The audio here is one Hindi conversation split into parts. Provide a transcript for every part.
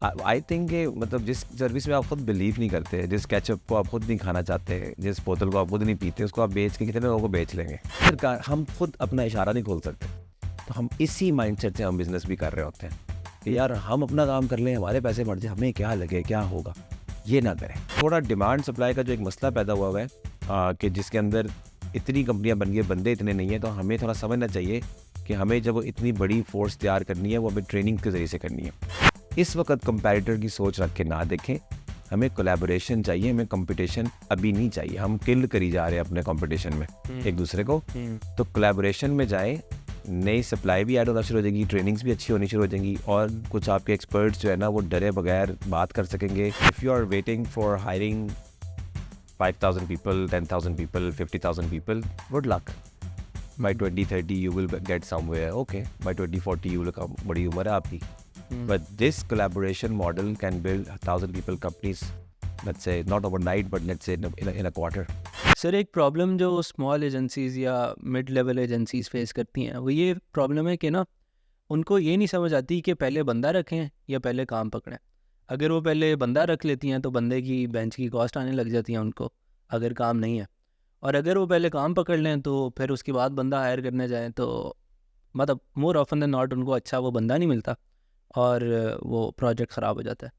आई थिंक कि मतलब जिस सर्विस में आप खुद बिलीव नहीं करते, जिस केचप को आप खुद नहीं खाना चाहते, जिस बोतल को आप खुद नहीं पीते, उसको आप बेच के कितने लोगों को बेच लेंगे। फिर हम खुद अपना इशारा नहीं खोल सकते, तो हम इसी माइंडसेट से हम बिजनेस भी कर रहे होते हैं कि यार हम अपना काम कर लें, हमारे पैसे बढ़ जाए, हमें क्या लगे, क्या होगा, ये ना करें। थोड़ा डिमांड सप्लाई का जो एक मसला पैदा हुआ है कि जिसके अंदर इतनी कंपनियां बन गई, बंदे इतने नहीं है, तो हमें थोड़ा समझना चाहिए कि हमें जब वो इतनी बड़ी फोर्स तैयार करनी है, वो हमें ट्रेनिंग के ज़रिए से करनी है। इस वक्त कंपैरेटर की सोच रख के ना देखें, हमें कोलैबोरेशन चाहिए, हमें कंपटीशन अभी नहीं चाहिए। हम किल करी जा रहे हैं अपने कंपटीशन में एक दूसरे को, तो कोलैबोरेशन में जाएं, नई सप्लाई भी ऐड होना शुरू हो जाएगी, ट्रेनिंग्स भी अच्छी होनी शुरू हो जाएंगी, और कुछ आपके एक्सपर्ट्स जो है ना वो डरे बगैर बात कर सकेंगे। If you are waiting for hiring 5,000 people, 10,000 people, 50,000 people, good luck. By 2030 you will get somewhere. Okay, by 2040 you will come. बड़ी उम्र है आपकी. But this collaboration model can build 1,000 people companies, let's say not overnight, but let's say in a quarter. Sir एक प्रॉब्लम जो स्मॉल एजेंसीज़ या मिड लेवल एजेंसीज़ फेस करती हैं वो ये प्रॉब्लम है कि ना उनको ये नहीं समझ आती कि पहले बंदा रखें या पहले काम पकड़ें। अगर वो पहले बंदा रख लेती हैं तो बंदे की बेंच की कॉस्ट आने लग जाती है उनको, अगर काम नहीं है। और अगर वो पहले काम पकड़ लें तो फिर उसके बाद बंदा हायर करने जाएँ तो मतलब मोर ऑफन देन नॉट उनको अच्छा वो बंदा नहीं मिलता और वो प्रोजेक्ट ख़राब हो जाता है।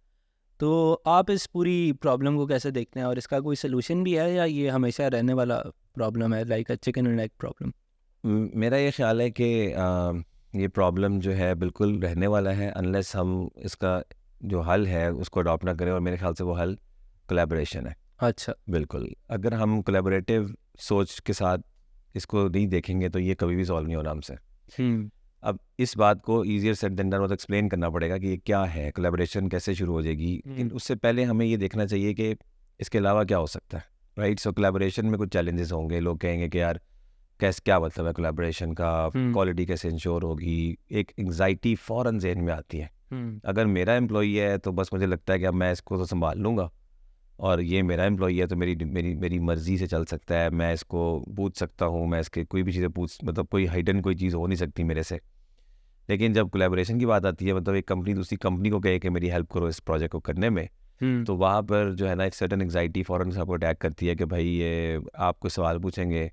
तो आप इस पूरी प्रॉब्लम को कैसे देखते हैं और इसका कोई सलूशन भी है या ये हमेशा रहने वाला प्रॉब्लम है, like a chicken and egg problem? मेरा ये ख्याल है कि ये प्रॉब्लम जो है बिल्कुल रहने वाला है, अनलेस हम इसका जो हल है उसको अडॉप्ट ना करें, और मेरे ख्याल से वो हल कोलैबोरेशन है। अच्छा। बिल्कुल, अगर हम कोलैबोरेटिव सोच के साथ इसको नहीं देखेंगे तो ये कभी भी सॉल्व नहीं होना हमसे। अब इस बात को ईजियर सेड देन डन मतलब एक्सप्लेन करना पड़ेगा कि ये क्या है, कोलैबोरेशन कैसे शुरू हो जाएगी, लेकिन उससे पहले हमें ये देखना चाहिए कि इसके अलावा क्या हो सकता है, राइट? सो कोलैबोरेशन में कुछ चैलेंजेस होंगे, लोग कहेंगे कि यार कैसे, क्या मतलब है कोलैबोरेशन का, क्वालिटी कैसे इंश्योर होगी, एक एंग्जाइटी फ़ौरन ज़हन में आती है। अगर मेरा एम्प्लॉई है तो बस मुझे लगता है कि अब मैं इसको तो संभाल लूँगा, और ये मेरा एम्प्लॉई है तो मेरी मेरी मेरी मर्ज़ी से चल सकता है, मैं इसको पूछ सकता हूँ, मैं इसके कोई भी चीज़ें पूछ, मतलब कोई हाइडन कोई चीज़ हो नहीं सकती मेरे से। लेकिन जब कोलैबोरेशन की बात आती है, मतलब एक कंपनी दूसरी कंपनी को कहे कि मेरी हेल्प करो इस प्रोजेक्ट को करने में, तो वहाँ पर जो है ना एक सर्टन एंग्जाइटी फ़ौरन से आपको अटैक करती है कि भाई ये आपको सवाल पूछेंगे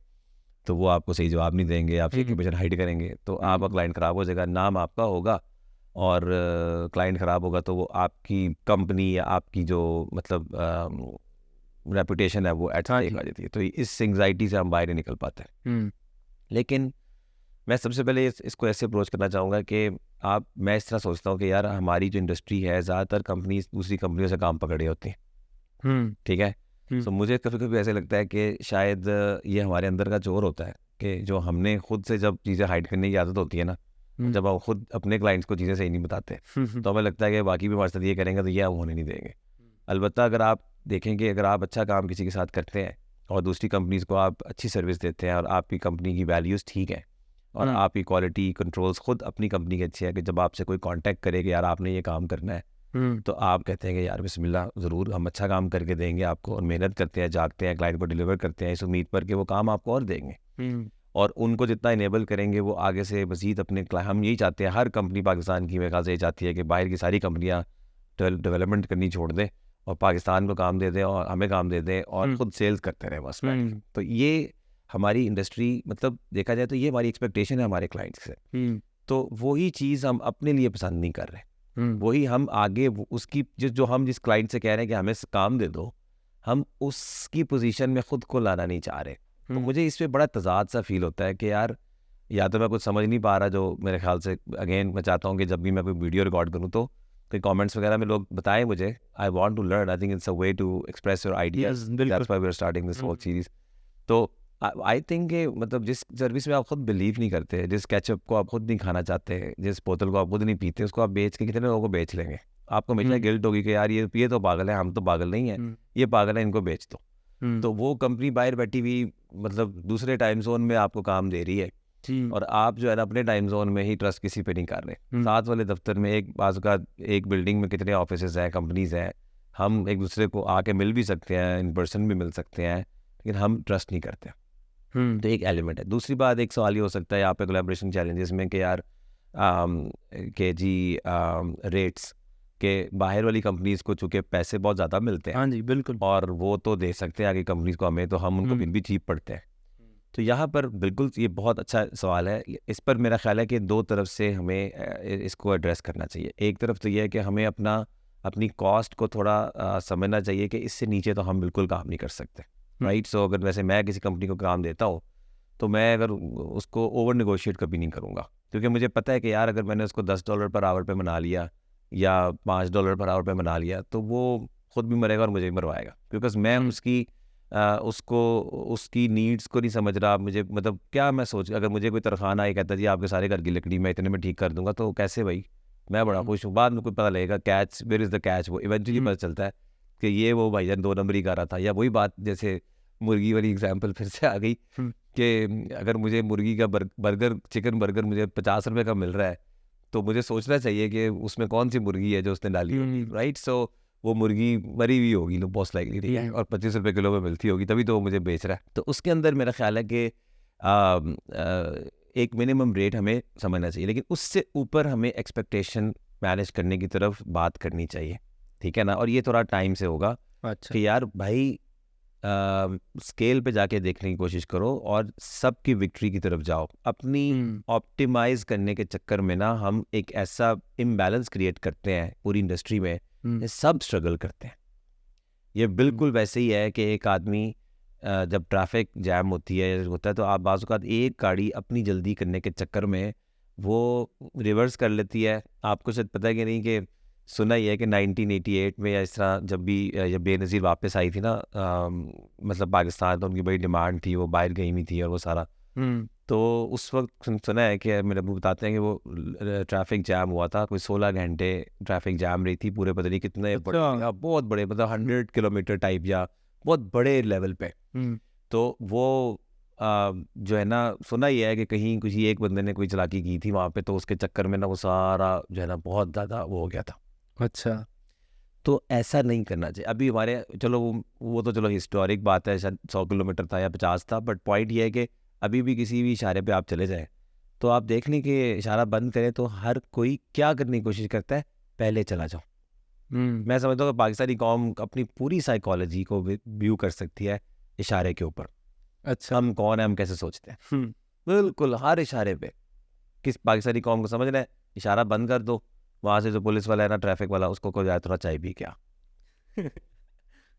तो वो आपको सही जवाब नहीं देंगे, आप सिचुएशन हाइड करेंगे, तो आपका क्लाइंट ख़राब हो जाएगा, नाम आपका होगा, और क्लाइंट ख़राब होगा तो वो आपकी कंपनी या आपकी जो मतलब रेपुटेशन है वो एट स्टेक आ जाती है। तो इस एंग्जाइटी से हम बाहर नहीं निकल पाते। लेकिन मैं सबसे पहले इसको ऐसे अप्रोच करना चाहूँगा कि मैं इस तरह सोचता हूँ कि यार हमारी जो इंडस्ट्री है, ज़्यादातर कंपनी दूसरी कंपनियों से काम पकड़े होती हैं, ठीक है? सो मुझे कभी कभी ऐसे लगता है कि शायद ये हमारे अंदर का जोर होता है कि जो हमने खुद से जब चीज़ें हाइड करने की आदत होती है ना, जब हम खुद अपने क्लाइंट्स को चीज़ें सही नहीं बताते तो हमें लगता है कि बाकी भी हमारे साथ ये करेंगे तो ये हम होने नहीं देंगे। अलबत्ता अगर आप देखें कि अगर आप अच्छा काम किसी के साथ करते हैं और दूसरी कंपनीज़ को आप अच्छी सर्विस देते हैं और आपकी कंपनी की वैल्यूज़ ठीक है और आपकी क्वालिटी कंट्रोल्स खुद अपनी कंपनी के अच्छे हैं, कि जब आपसे कोई कांटेक्ट करे कि यार आपने ये काम करना है, तो आप कहते हैं कि यार बिस्मिल्लाह, ज़रूर हम अच्छा काम करके देंगे आपको, और मेहनत करते हैं, जागते हैं, क्लाइंट को डिलीवर करते हैं इस उम्मीद पर कि वो काम आपको और देंगे, और उनको जितना इनेबल करेंगे वो आगे से मज़ीद अपने हम यही चाहते हैं, हर कंपनी पाकिस्तान की मेरे ख्याल से ये चाहती है कि बाहर की सारी कंपनियाँ डेवलपमेंट करनी छोड़ दें और पाकिस्तान को काम दे दें और हमें काम दे दें और ख़ुद सेल्स करते रहें बस। तो ये हमारी इंडस्ट्री, मतलब देखा जाए तो ये हमारी एक्सपेक्टेशन है हमारे क्लाइंट्स से, तो वही चीज़ हम अपने लिए पसंद नहीं कर रहे, वही हम आगे उसकी जो हम जिस क्लाइंट से कह रहे हैं कि हमें काम दे दो, हम उसकी पोजीशन में ख़ुद को लाना नहीं चाह रहे। तो मुझे इस पर बड़ा तजाद सा फील होता है कि यार या तो मैं कुछ समझ नहीं पा रहा, जो मेरे ख्याल से अगेन मैं चाहता हूँ कि जब भी मैं कोई वीडियो रिकॉर्ड करूँ तो कोई कमेंट्स वगैरह में लोग बताएं मुझे, I want to learn, I think it's a way to express your ideas, that's why we are starting this whole series. तो आई थिंक कि मतलब जिस सर्विस में आप खुद बिलीव नहीं करते, जिस केचप को आप खुद नहीं खाना चाहते, जिस बोतल को आप खुद नहीं पीते, उसको आप बेच के कितने लोगों को बेच लेंगे? आपको हमेशा गिल्ट होगी कि यार ये तो पागल है, हम तो पागल नहीं है, ये पागल है, इनको बेच दो। तो वो कंपनी बाहर बैठी हुई मतलब दूसरे टाइम जोन में आपको काम दे रही है, और आप जो है ना अपने टाइम जोन में ही ट्रस्ट किसी पे नहीं कर रहे। साथ वाले दफ्तर में एक बाजू का एक बिल्डिंग में कितने ऑफिसेज हैं, कंपनीज हैं, हम एक दूसरे को आके मिल भी सकते हैं, इन पर्सन भी मिल सकते हैं, लेकिन हम ट्रस्ट नहीं करते। तो एक एलिमेंट है। दूसरी बात, एक सवाल ये हो सकता है यहाँ पे कोलैबोरेशन चैलेंजेस में कि यार के जी रेट्स, कि बाहर वाली कंपनीज को चूँकि पैसे बहुत ज़्यादा मिलते हैं, हाँ जी बिल्कुल, और वो तो दे सकते हैं आगे कंपनीज को हमें, तो हम उनको फिर भी चीप पड़ते हैं। तो यहाँ पर बिल्कुल ये बहुत अच्छा सवाल है। इस पर मेरा ख्याल है कि दो तरफ से हमें इसको एड्रेस करना चाहिए। एक तरफ तो ये है कि हमें अपनी कॉस्ट को थोड़ा समझना चाहिए कि इससे नीचे तो हम बिल्कुल काम नहीं कर सकते, राइट। सो अगर वैसे मैं किसी कंपनी को काम देता हूँ तो मैं अगर उसको ओवर नेगोशिएट कभी नहीं करूँगा, क्योंकि मुझे पता है कि यार अगर मैंने उसको $10 पर आवर पे मना लिया या $5 पर आवर पे मना लिया तो वो खुद भी मरेगा और मुझे भी मरवाएगा, बिकॉज मैं उसकी नीड्स को नहीं समझ रहा। मुझे मतलब क्या मैं सोच, अगर मुझे कोई तरखाना आए कहता जी आपके सारे घर की लकड़ी मैं इतने में ठीक कर दूंगा, तो कैसे भाई, मैं बड़ा खुश हूँ। बाद में कोई पता लगेगा catch, where is the catch, वो इवेंचुअली पता चलता है कि ये वो भाईजान 2 नंबर ही कर रहा था। या वही बात जैसे मुर्गी वाली एग्जाम्पल फिर से आ गई कि अगर मुझे मुर्गी का बर्गर, चिकन बर्गर मुझे ₹50 का मिल रहा है, तो मुझे सोचना चाहिए कि उसमें कौन सी मुर्गी है जो उसने डाली होगी, राइट। सो वो मुर्गी मरी हुई होगी मोस्ट लाइकली, ठीक है, और ₹25 किलो में मिलती होगी, तभी तो वो मुझे बेच रहा है। तो उसके अंदर मेरा ख्याल है कि एक मिनिमम रेट हमें समझना चाहिए, लेकिन उससे ऊपर हमें एक्सपेक्टेशन मैनेज करने की तरफ बात करनी चाहिए, ठीक है ना। और ये थोड़ा टाइम से होगा कि यार भाई स्केल पे जाके देखने की कोशिश करो और सबकी विक्ट्री की तरफ जाओ। अपनी ऑप्टिमाइज करने के चक्कर में ना हम एक ऐसा इम्बैलेंस क्रिएट करते हैं पूरी इंडस्ट्री में, सब स्ट्रगल करते हैं। ये बिल्कुल वैसे ही है कि एक आदमी जब ट्रैफिक जैम होती है तो आप बाज़ औक़ात एक गाड़ी अपनी जल्दी करने के चक्कर में वो रिवर्स कर लेती है। आपको शायद पता है कि नहीं, कि सुना ही है कि 1988 में या इस तरह जब बेनज़ीर वापस आई थी ना, मतलब पाकिस्तान, तो उनकी बड़ी डिमांड थी, वो बाहर गई हुई थी और वो सारा, तो उस वक्त सुना है कि मेरे अब्बू बताते हैं कि वो ट्रैफिक जैम हुआ था, कोई 16 घंटे ट्रैफिक जैम रही थी पूरे, पता नहीं कितने बहुत बड़े, मतलब 100 किलोमीटर टाइप या बहुत बड़े लेवल पे। तो वो जो है ना, सुना ही है कि कहीं किसी एक बंदे ने कोई चालाकी की थी वहाँ पे, तो उसके चक्कर में ना वो सारा जो है ना बहुत ज़्यादा वो हो गया था। अच्छा, तो ऐसा नहीं करना चाहिए। अभी हमारे चलो वो तो चलो हिस्टोरिक बात है, शायद 100 किलोमीटर था या 50 था, बट पॉइंट ये है कि अभी भी किसी भी इशारे पे आप चले जाएं तो आप देख लें कि इशारा बंद करें तो हर कोई क्या करने की कोशिश करता है, पहले चला जाओ। मैं समझता हूँ कि पाकिस्तानी कौम अपनी पूरी साइकोलॉजी को व्यू कर सकती है इशारे के ऊपर। अच्छा, हम कौन है, हम कैसे सोचते हैं, बिल्कुल हर इशारे पे किस पाकिस्तानी कौम को समझना है, इशारा बंद कर दो, वहाँ से जो पुलिस वाला है ना, ट्रैफिक वाला, उसको कोई थोड़ा चाय भी क्या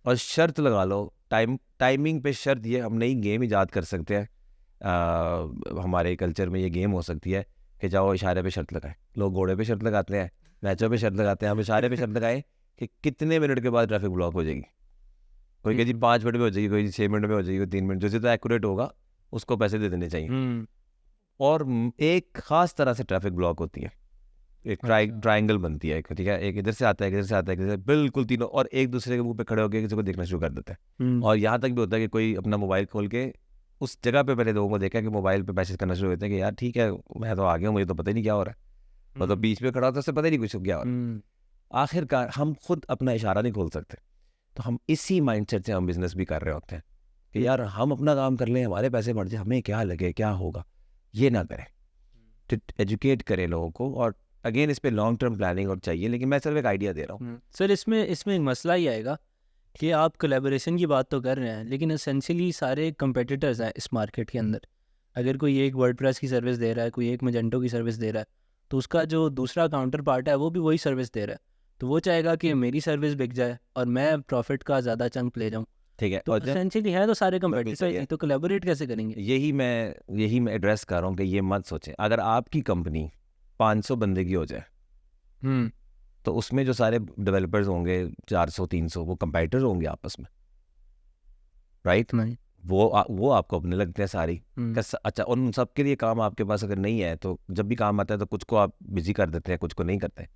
और शर्त लगा लो, टाइमिंग पे शर्त। ये हम नई गेम ईजाद कर सकते हैं, हमारे कल्चर में ये गेम हो सकती है कि जाओ इशारे पे शर्त लगाए। लोग घोड़े पे शर्त लगाते हैं, मैचों पे शर्त लगाते हैं, हम इशारे पे शर्त लगाए कि कितने मिनट के बाद ट्रैफिक ब्लॉक हो जाएगी। कोई कहे जी 5 मिनट में हो जाएगी, कोई 6 मिनट में हो जाएगी, 3 मिनट, जो जितना एक्यूरेट होगा उसको पैसे दे देने चाहिए। और एक ख़ास तरह से ट्रैफिक ब्लॉक होती है, एक ट्राइंगल बनती है, ठीक है, एक इधर से आता है, इधर से आता है, इधर से, बिल्कुल तीनों, और एक दूसरे के मुंह पे खड़े होकर किसी को देखना शुरू कर देते हैं। और यहाँ तक भी होता है कि कोई अपना मोबाइल खोल के उस जगह पे पहले लोगों को देखा कि मोबाइल पे मैसेज करना शुरू होते हैं कि यार ठीक है मैं तो आ गया, मुझे तो पता ही नहीं क्या हो रहा है, मतलब बीच में खड़ा होता है, उससे पता ही नहीं कुछ क्या हो रहा है। आखिरकार हम खुद अपना इशारा नहीं खोल सकते, तो हम इसी माइंडसेट से हम बिजनेस भी कर रहे होते हैं कि यार हम अपना काम कर लें, हमारे पैसे बढ़ जाए, हमें क्या लगे, क्या होगा। ये ना करें, तो एजुकेट करें लोगों को। और अगेन इस पे लॉन्ग टर्म प्लानिंग और चाहिए, लेकिन मैं सिर्फ एक आइडिया दे रहा हूँ। सर इसमें एक मसला ही आएगा कि आप कोलैबोरेशन की बात तो कर रहे हैं, लेकिन एसेंशियली सारे कंपेटिटर्स हैं इस मार्केट के अंदर। अगर कोई एक वर्डप्रेस की सर्विस दे रहा है, कोई एक मजेंटो की सर्विस दे रहा है, तो उसका जो दूसरा काउंटर पार्ट है वो भी वही सर्विस दे रहा है, तो वो चाहेगा कि मेरी सर्विस बिक जाए और मैं प्रॉफिट का ज़्यादा चंक ले जाऊँ, ठीक है। तो एसेंशियली है तो सारे कंपेटिटर, तो कोलैबोरेट कैसे करेंगे? यही मैं एड्रेस कर रहा हूँ कि ये मत सोचें। अगर आपकी कंपनी 500 बंदे की हो जाए तो उसमें जो सारे डेवलपर्स होंगे 400-300, वो कंपेटिटर होंगे आपस में, राइट? नहीं, वो आपको अपने लगते हैं सारी। अच्छा, उन सब के लिए काम आपके पास अगर नहीं है तो जब भी काम आता है तो कुछ को आप बिजी कर देते हैं, कुछ को नहीं करते।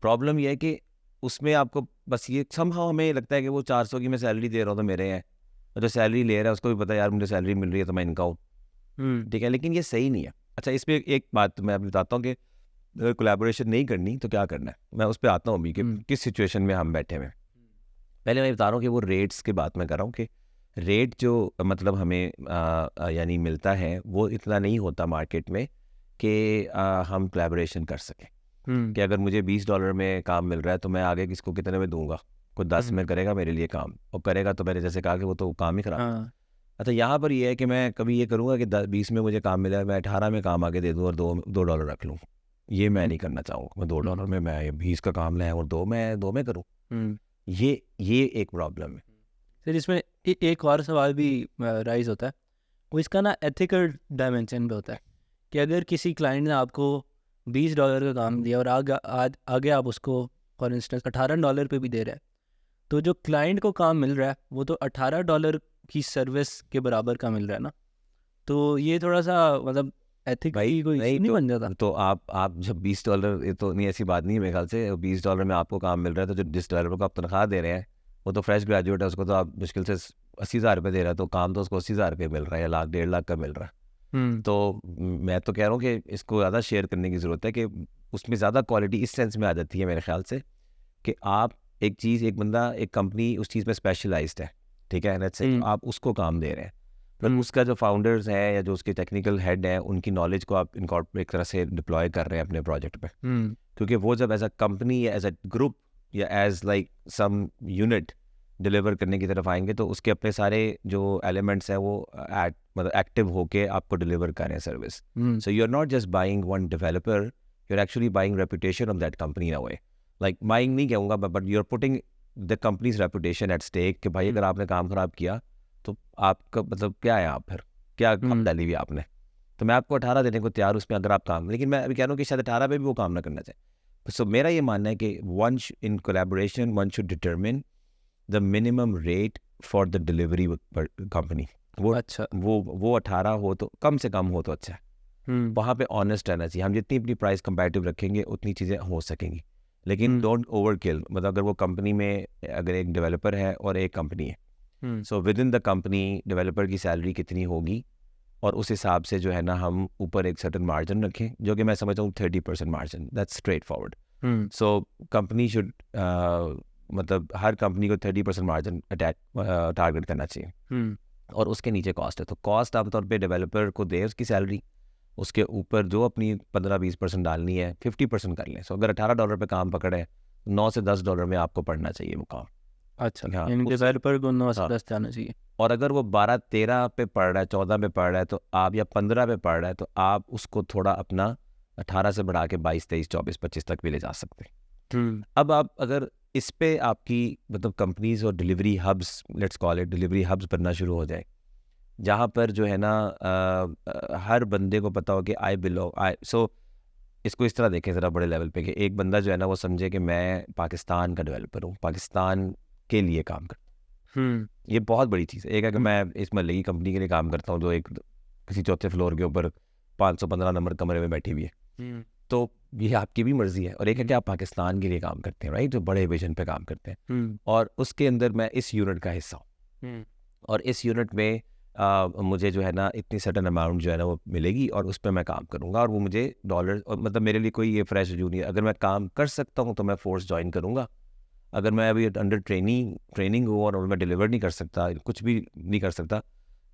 प्रॉब्लम ये है कि उसमें आपको बस ये समहाउ हमें लगता है कि वो 400 की मैं सैलरी दे रहा हूँ तो मेरे हैं, और जो सैलरी ले रहा है उसको भी पता है यार मुझे सैलरी मिल रही है तो मैं इनका हूँ, ठीक है, लेकिन ये सही नहीं है। अच्छा, इस पर एक बात मैं आपको बताता हूँ कि अगर कोलैबोरेशन नहीं करनी तो क्या करना है, मैं उस पर आता हूँ अभी कि किस सिचुएशन में हम बैठे हुए। पहले मैं बता रहा हूँ कि वो रेट्स की बात मैं कर रहा हूँ कि रेट जो मतलब हमें यानी मिलता है वो इतना नहीं होता मार्केट में कि हम कोलैबोरेशन कर सकें। कि अगर मुझे $20 में काम मिल रहा है तो मैं आगे किसको कितने में दूंगा, कोई 10 में करेगा मेरे लिए काम, और करेगा तो मैंने जैसे कहा कि वो तो काम ही खराब। अच्छा, यहाँ पर ये है कि मैं कभी ये करूँगा कि 20 में मुझे काम मिला है, मैं 18 में काम आगे दे दूँ और $2 रख लूँ, ये मैं नहीं करना चाहूँगा। मैं $2 में मैं 20 का काम लाया और 2 में करूँ, ये एक प्रॉब्लम है। सर इसमें एक और सवाल भी राइज होता है, वो इसका ना एथिकल डायमेंशन पे होता है कि अगर किसी क्लाइंट ने आपको $20 का काम दिया और आगे आप उसको फॉर इंस्टेंस $18 पे भी दे रहे हैं, तो जो क्लाइंट को काम मिल रहा है वो तो $18 की सर्विस के बराबर का मिल रहा है ना, तो ये थोड़ा सा मतलब एथिकली कोई नहीं बन जाता। तो आप जब $20, ये तो नहीं, ऐसी बात नहीं है मेरे ख्याल से, $20 में आपको काम मिल रहा है, तो जो जिस ड्राइवर को आप तनख्वाह दे रहे हैं वो तो फ्रेश ग्रेजुएट है, उसको तो आप मुश्किल से 80,000 रुपये दे रहे हैं, तो काम तो उसको 80,000 रुपये मिल रहा है या लाख 1.5 लाख का मिल रहा है। तो मैं तो कह रहा हूँ कि इसको ज़्यादा शेयर करने की ज़रूरत है, कि उसमें ज़्यादा क्वालिटी इस सेंस में आ जाती है मेरे ख्याल से कि आप एक बंदा, एक कंपनी उस चीज़ में स्पेशलाइज्ड है, ठीक है, तो आप उसको काम दे रहे हैं, पर उसका जो फाउंडर्स है या जो उसके टेक्निकल हेड है, उनकी नॉलेज को आप एक तरह से डिप्लॉय कर रहे हैं अपने प्रोजेक्ट पे, क्योंकि वो जब एज अ कंपनी या एज अ ग्रुप या as like some unit deliver करने की तरफ आएंगे, तो उसके अपने सारे जो एलिमेंट्स हैं वो मतलब एक्टिव होके आपको डिलीवर कर रहे हैं service. So you are not just buying one developer, you are actually buying reputation of that company in a way, like buying नहीं कहूँगा, but you are putting the company's reputation at stake, कि भाई अगर आपने काम खराब किया तो आपका मतलब क्या है, आप फिर क्या काम डाली हुई आपने, तो मैं आपको 18 देने को तैयार उसमें अगर आप काम, लेकिन मैं अभी कह रहा हूँ कि शायद 18 पे भी वो काम ना करना चाहिए। सो मेरा ये मानना है कि in collaboration one should determine the minimum rate for the delivery company. वो अच्छा, वो 18 हो तो कम से कम हो तो अच्छा है, वहाँ पे ऑनेस्ट रहना चाहिए। हम जितनी अपनी प्राइस कंपैरेटिव रखेंगे उतनी चीज़ें हो सकेंगी, लेकिन डोंट ओवर किल। मतलब अगर वो कंपनी में अगर एक डेवलपर है और एक कंपनी है, so with in the company developer की सैलरी कितनी होगी, और उस हिसाब से जो है ना हम ऊपर एक सर्टन मार्जिन रखें, जो कि मैं समझता हूँ 30% margin, that's straight forward. So company should मतलब हर कंपनी को 30% मार्जिन टारगेट करना चाहिए, और उसके नीचे कॉस्ट है, तो कॉस्ट आमतौर पे डेवलपर को दे उसकी सैलरी, उसके ऊपर जो अपनी 15-20% डालनी है 50% कर लें। सो अगर $18 पे काम पकड़े, $9 से $10 में आपको पड़ना चाहिए वो काम। अच्छा, डेवलपर को 9 से 10 जाना चाहिए। और अगर वो 12-13 पे पढ़ रहा है, 14 पे पढ़ रहा है, तो आप, या 15 पे पढ़ रहा है, तो आप उसको थोड़ा अपना 18 से बढ़ा के 22, 23, 24, 25 तक भी ले जा सकते हैं। अब आप अगर इस पे आपकी मतलब कंपनीज और delivery hubs, let's call it delivery hubs बनना शुरू हो जाए, जहाँ पर जो है ना हर बंदे को पता हो कि सो इसको इस तरह देखें ज़रा बड़े लेवल पे, कि एक बंदा जो है ना वो समझे कि मैं पाकिस्तान का डेवलपर हूँ, पाकिस्तान के लिए काम करता हूँ। ये बहुत बड़ी चीज़ है। एक है कि मैं इस महल्ले की कंपनी के लिए काम करता हूँ जो एक किसी चौथे फ्लोर के ऊपर 515 नंबर कमरे में बैठी हुई है, तो ये आपकी भी मर्जी है। और एक है कि आप पाकिस्तान के लिए काम करते हैं, राइट, जो बड़े विजन पे काम करते हैं, और उसके अंदर मैं इस यूनिट का हिस्सा हूँ, और इस यूनिट में मुझे जो है ना इतनी सर्टन अमाउंट जो है ना वो मिलेगी, और उस पर मैं काम करूँगा, और वो मुझे डॉलर, और मतलब मेरे लिए कोई ये फ्रेश जूनियर, अगर मैं काम कर सकता हूँ तो मैं फोर्स ज्वाइन करूँगा। अगर मैं अभी अंडर ट्रेनिंग हूँ और मैं डिलीवर नहीं कर सकता, कुछ भी नहीं कर सकता,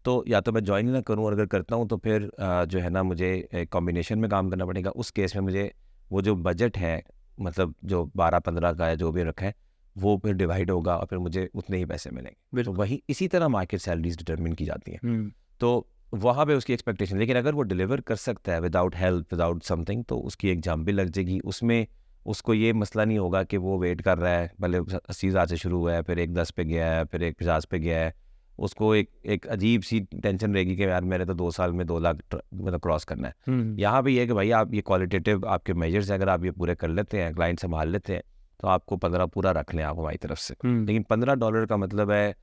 तो या तो मैं ज्वाइन ही ना करूँ, और अगर करता हूँ तो फिर जो है ना मुझे एक कॉम्बिनेशन में काम करना पड़ेगा। उस केस में मुझे वो जो बजट है, मतलब जो 12-15 का है जो भी रखा है, वो फिर डिवाइड होगा और फिर मुझे उतने ही पैसे मिलेंगे। तो वही इसी तरह मार्केट सैलरीज डिटरमिन की जाती हैं। तो वहाँ पे उसकी एक्सपेक्टेशन, लेकिन अगर वो डिलीवर कर सकता है विदाउट हेल्प, विदाउट समथिंग, तो उसकी एक जंप भी लग जाएगी। उसमें उसको ये मसला नहीं होगा कि वो वेट कर रहा है, भले 80,000 से शुरू हुआ है, फिर एक 10 पे गया है, फिर एक 50 पे गया है, उसको एक अजीब सी टेंशन रहेगी कि यार मेरे तो 2 साल में 2 लाख मतलब क्रॉस करना है। यहाँ भी ये कि भाई आप ये क्वालिटेटिव आपके मेजर्स हैं, अगर आप ये पूरे कर लेते हैं, क्लाइंट संभाल लेते हैं, तो आपको 15 पूरा रख लें आप हमारी तरफ से। लेकिन $15 का मतलब है,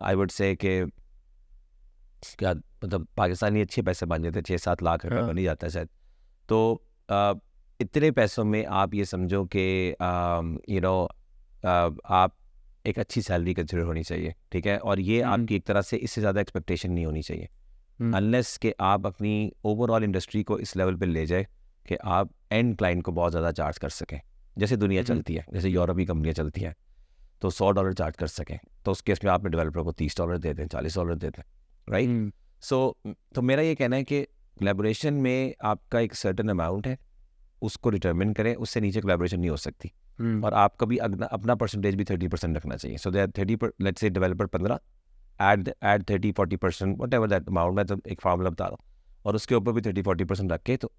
आई वुड से कि क्या मतलब पाकिस्तानी अच्छे पैसे बन जाते हैं, 6-7 लाख रुपये बन ही जाता है शायद। तो इतने पैसों में आप ये समझो कि आप एक अच्छी सैलरी कंसिडर होनी चाहिए, ठीक है, और ये आपकी एक तरह से इससे ज़्यादा एक्सपेक्टेशन नहीं होनी चाहिए, अनलेस कि आप अपनी ओवरऑल इंडस्ट्री को इस लेवल पे ले जाए कि आप एंड क्लाइंट को बहुत ज़्यादा चार्ज कर सकें, जैसे दुनिया चलती है, जैसे यूरोपीय कंपनियाँ चलती हैं, तो $100 चार्ज कर सकें, तो उस केस में आपने डेवलपर को $30 दे दें, $40 दे दें, राइट। सो तो मेरा ये कहना है कि कोलैबोरेशन में आपका एक सर्टेन अमाउंट है, उसको डिटरमिन करें, उससे नीचे कोलैबोरेशन नहीं हो सकती। और आपका भी अपना परसेंटेज भी 30% रखना चाहिए। So that 30, let's say developer 15, add 30-40%, whatever that amount, मैं तो एक फार्मूला बता रहा हूँ, और उसके ऊपर भी 30-40% रख के, तो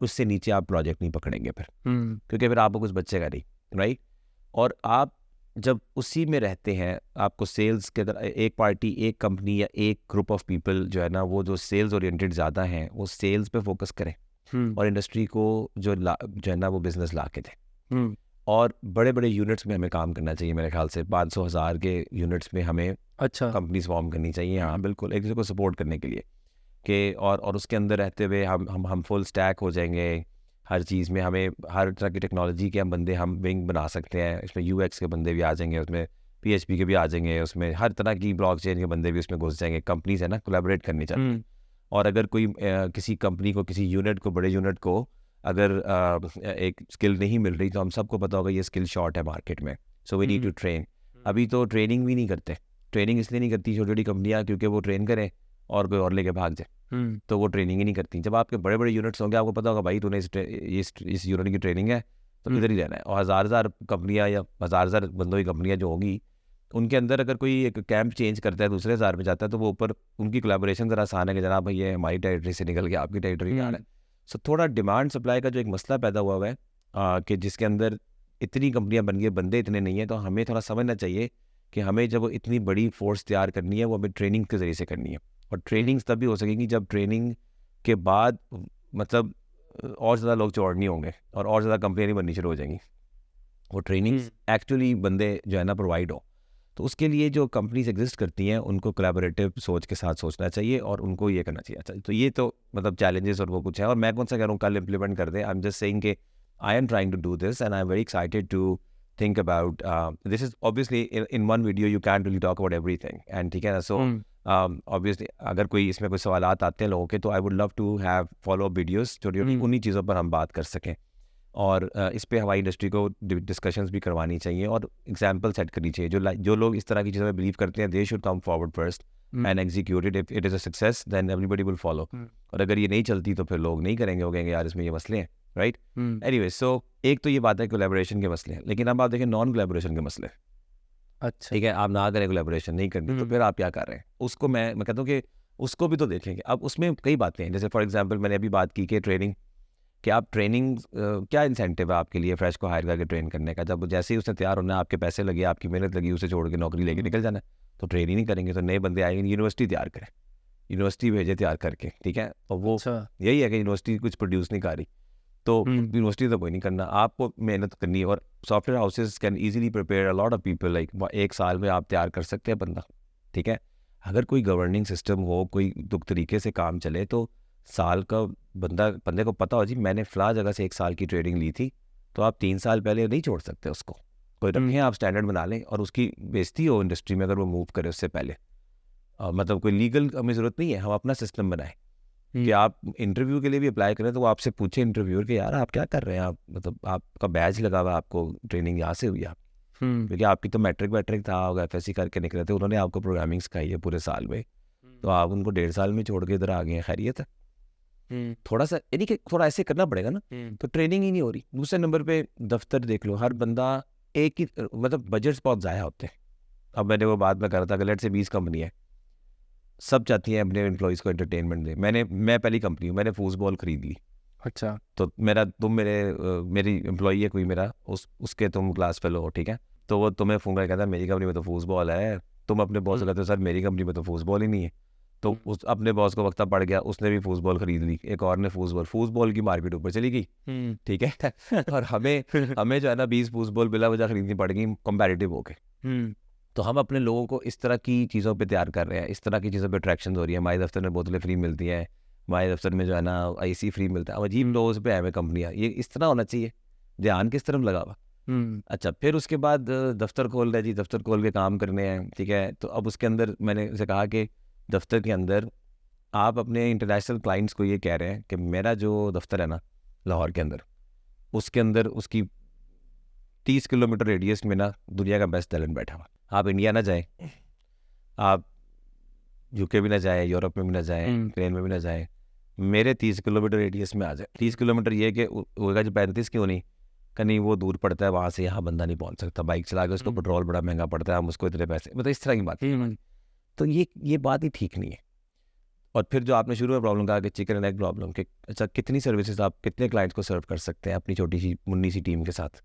उससे नीचे आप प्रोजेक्ट नहीं पकड़ेंगे फिर, क्योंकि फिर आपको कुछ बचेगा नहीं, राइट। और आप जब उसी में रहते हैं, आपको सेल्स के अंदर एक पार्टी, एक कंपनी या एक ग्रुप ऑफ पीपल जो है ना, वो जो सेल्स ओरिएंटेड ज़्यादा हैं, वो सेल्स पे फोकस करें और इंडस्ट्री को जो है ना वो बिजनेस ला के दें। और बड़े बड़े यूनिट्स में हमें काम करना चाहिए, मेरे ख्याल से 500,000 के यूनिट्स में हमें कंपनीज फॉर्म करनी चाहिए। हाँ बिल्कुल, एक दूसरे को सपोर्ट करने के लिए कि और उसके अंदर रहते हुए हम फुल स्टैक हो जाएंगे हर चीज़ में। हमें हर तरह की टेक्नोलॉजी के हम बंदे हम विंग बना सकते हैं, इसमें यूएक्स के बंदे भी आ जाएंगे, उसमें PHP के भी आ जाएंगे, उसमें हर तरह की ब्लॉकचेन के बंदे भी उसमें घुस जाएंगे। कंपनीज है ना कोलैबोरेट करनी चाहिए। और अगर कोई किसी कंपनी को, किसी यूनिट को, बड़े यूनिट को अगर एक स्किल नहीं मिल रही, तो हम सबको पता होगा ये स्किल शॉर्ट है मार्केट में, so we need to train. अभी तो ट्रेनिंग भी नहीं करते। ट्रेनिंग इसलिए नहीं करती छोटी छोटी कंपनियां, क्योंकि वो ट्रेन करें और कोई और लेके भाग जाए, तो वो ट्रेनिंग ही नहीं करती। जब आपके बड़े बड़े यूनिट्स होंगे, आपको पता होगा भाई तूने इस यूनिट की ट्रेनिंग है तो इधर ही रहना है। और हज़ार कंपनियाँ या हज़ार बंदों की कंपनियाँ जो होगी, उनके अंदर अगर कोई एक कैंप चेंज करता है, दूसरे हज़ार में जाता है, तो वो ऊपर उनकी कोलैबोरेशन ज़रा आसान है कि जनाब भाई ये हमारी टेरिटरी से निकल के आपकी टेरिटरी में आ रहा है। सो थोड़ा डिमांड सप्लाई का जो एक मसला पैदा हुआ है कि जिसके अंदर इतनी कंपनियां बन गई, बंदे इतने नहीं है, तो हमें थोड़ा समझना चाहिए कि हमें जब वो इतनी बड़ी फोर्स तैयार करनी है, वो हमें ट्रेनिंग के ज़रिए से करनी है। और ट्रेनिंग्स तभी हो सकेगी जब ट्रेनिंग के बाद मतलब और ज़्यादा लोग जोड़ नहीं होंगे और ज़्यादा कंपनियां नहीं बननी शुरू हो जाएंगी। वो ट्रेनिंग्स एक्चुअली बंदे जो है ना प्रोवाइड हो, तो उसके लिए जो कंपनीज एग्जिस्ट करती हैं उनको कोलैबोरेटिव सोच के साथ सोचना चाहिए और उनको ये करना चाहिए। अच्छा, तो ये तो मतलब चैलेंजेस और वो कुछ है, और मैं कौन सा कह रहा हूँ कल इम्प्लीमेंट कर दें। आई एम जस्ट सेइंग कि I am trying to do this and I am very excited to think about this. Is obviously in one video you can really talk about everything and ठीक है ना। सो ऑब्वियसली अगर कोई इसमें कोई सवालात आते हैं लोगों के, तो I would love to have follow up videos जो उन्हीं चीज़ों पर हम बात कर सकें। और इस पे हमारी इंडस्ट्री को डिस्कशंस भी करवानी चाहिए और एग्जांपल सेट करनी चाहिए। जो लोग इस तरह की चीज़ों में बिलीव करते हैं, they should come forward first and execute it. If it is a success then everybody will follow. और अगर ये नहीं चलती तो फिर लोग नहीं करेंगे, हो कहेंगे यार इसमें ये मसले हैं, राइट। एनीवे, सो एक तो ये बात है कोलैबोरेशन के मसले हैं, लेकिन अब आप देखें नॉन कोलैबोरेशन के मसले। अच्छा ठीक है, आप ना करें, कोलैबोरेशन नहीं करनी, तो फिर आप क्या कर रहे हैं उसको मैं कहता हूँ कि उसको भी तो देखेंगे। अब उसमें कई बातें हैं, जैसे फॉर एग्जाम्पल मैंने अभी बात की कि ट्रेनिंग, कि आप ट्रेनिंग क्या इंसेंटिव है आपके लिए फ्रेश को हायर करके ट्रेन करने का। जब जैसे ही उसने तैयार होना है, आपके पैसे लगे, आपकी मेहनत लगी, उसे छोड़ के नौकरी लेके निकल जाना है, तो ट्रेन ही नहीं करेंगे। तो नए बंदे आएंगे, यूनिवर्सिटी तैयार करें, यूनिवर्सिटी भेजे तैयार करके, ठीक है। और वो यही है कि यूनिवर्सिटी कुछ प्रोड्यूस नहीं कर रही, तो यूनिवर्सिटी तो कोई नहीं करना, आपको मेहनत करनी है। और software houses can easily prepare a lot of people, like 1 साल में आप तैयार कर सकते हैं बंदा, ठीक है। अगर कोई गवर्निंग सिस्टम हो, कोई दुख तरीके से काम चले, तो साल का बंदे को पता हो जी मैंने फला जगह से 1 साल की ट्रेनिंग ली थी, तो आप 3 साल पहले नहीं छोड़ सकते उसको। कोई रखें, आप स्टैंडर्ड बना लें और उसकी बेइज्जती हो इंडस्ट्री में अगर वो मूव करे उससे पहले। मतलब कोई लीगल हमें ज़रूरत नहीं है, हम अपना सिस्टम बनाएं कि आप इंटरव्यू के लिए भी अप्लाई करें तो वो आपसे पूछे इंटरव्यूअर कि यार आप क्या कर रहे हैं, आप मतलब आपका बैच लगा हुआ, आपको ट्रेनिंग यहाँ से हुई आप, क्योंकि आपकी तो मैट्रिक था होगा, FSC करके निकले थे, उन्होंने आपको प्रोग्रामिंग सिखाई है पूरे साल में, तो आप उनको 1.5 साल में छोड़ के इधर आ गए हैं, खैरियत है। थोड़ा सा यानी कि थोड़ा ऐसे करना पड़ेगा ना, तो ट्रेनिंग ही नहीं हो रही। दूसरे नंबर पे दफ्तर देख लो, हर बंदा एक ही मतलब बजट्स बहुत ज़ाया होते हैं। अब मैंने वो बात में कर रहा था कि लेट से 20 कंपनी है, सब चाहती हैं अपने एम्प्लॉइज़ को एंटरटेनमेंट दें। मैं पहली कंपनी हूँ, मैंने फूसबॉल खरीद ली। अच्छा, तो मेरी एम्प्लॉई है कोई मेरा, उसके तुम क्लास फेलो हो, ठीक है, तो वो तुम्हें फ़ोन करके कहता है मेरी कंपनी में तो फूसबॉल है। तुम अपने बॉस को कहते हो सर मेरी कंपनी में तो फूसबॉल ही नहीं है। तो उस अपने बॉस को वक्ता पड़ गया, उसने भी फूसबॉल खरीद ली, एक और ने फूसबॉल की मार्केट ऊपर चली गई, ठीक है। और हमें जो है ना 20 फूसबॉल बिला वजह खरीदनी पड़ गई कंपैरेटिव होके। तो हम अपने लोगों को इस तरह की चीज़ों पे तैयार कर रहे हैं, इस तरह की चीज़ों पे अट्रैक्शन हो रही है। हमारे दफ्तर में बोतलें फ्री मिलती हैं, हमारे दफ्तर में जो है ना IC फ्री मिलता है। अब अजीब लोगों पे हमें कंपनियाँ, ये इस तरह होना चाहिए, ध्यान किस तरफ लगा हुआ। अच्छा, फिर उसके बाद दफ्तर खोल रहे जी, दफ्तर खोल के काम करने हैं, ठीक है। तो अब उसके अंदर मैंने उसे कहा कि दफ्तर के अंदर आप अपने इंटरनेशनल क्लाइंट्स को ये कह रहे हैं कि मेरा जो दफ्तर है ना लाहौर के अंदर, उसके अंदर उसकी 30 किलोमीटर रेडियस में ना दुनिया का बेस्ट टैलेंट बैठा हुआ। आप इंडिया ना जाएं, आप UK भी ना जाएं, यूरोप में भी ना जाएं, यूक्रेन में भी ना जाएं, मेरे 30 किलोमीटर रेडियस में आ जाए। 30 किलोमीटर ये कि होगा जो 35 क्यों नहीं, कहीं वो दूर पड़ता है, वहाँ से यहाँ बंदा नहीं पहुँच सकता, बाइक चला के उसको पेट्रोल बड़ा महंगा पड़ता है, हम उसको इतने पैसे, मतलब इस तरह की बात। तो ये बात ही ठीक नहीं है। और फिर जो आपने शुरू में प्रॉब्लम कहा कि चिकन एंड एग प्रॉब्लम, कि अच्छा कितनी सर्विसेज आप कितने क्लाइंट्स को सर्व कर सकते हैं अपनी छोटी सी मुन्नी सी टीम के साथ,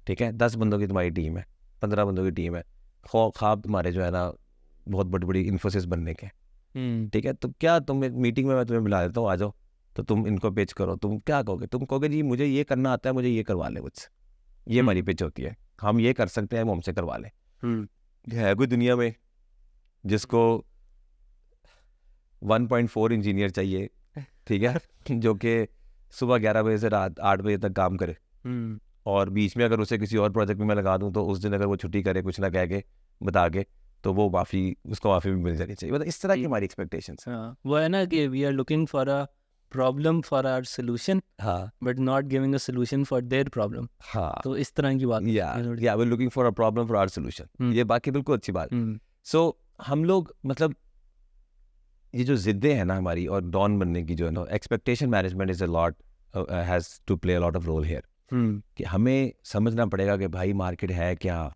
ठीक है। 10 बंदों की तुम्हारी टीम है, 15 बंदों की टीम है, ख्वाब तुम्हारे जो है ना बहुत बड़ी बड़ी इन्फोसिस बनने के, ठीक है। तो क्या तुम एक मीटिंग में मैं तुम्हें बुला देता हूँ, आ जाओ, तो तुम इनको पिच करो, तुम क्या कहोगे? तुम कहोगे जी मुझे ये करना आता है, मुझे ये करवा ले मुझसे, ये हमारी पिच होती है, हम ये कर सकते हैं, वो हमसे करवा लें। है कोई दुनिया में जिसको 1.4 इंजीनियर चाहिए, ठीक है, जो कि सुबह 11 बजे से रात 8 बजे तक काम करे, और बीच में अगर उसे किसी और प्रोजेक्ट में मैं लगा दूं तो उस दिन अगर वो छुट्टी करे कुछ ना कह के बता के, तो वो उसको माफ़ी भी मिल जानी चाहिए। मतलब इस तरह की हमारी एक्सपेक्टेशंस। वो है ना कि we are looking for a problem for our solution, हाँ, but not giving a solution for their problem. हाँ, तो इस तरह की बात या we are looking for a problem for our solution, ये बाकी बिल्कुल अच्छी बात। सो हम लोग मतलब ये जो जिद्दें हैं ना हमारी, और डॉन बनने की जो है ना, expectation management is a lot, has to play a lot of role here. कि हमें समझना पड़ेगा कि भाई मार्केट है क्या,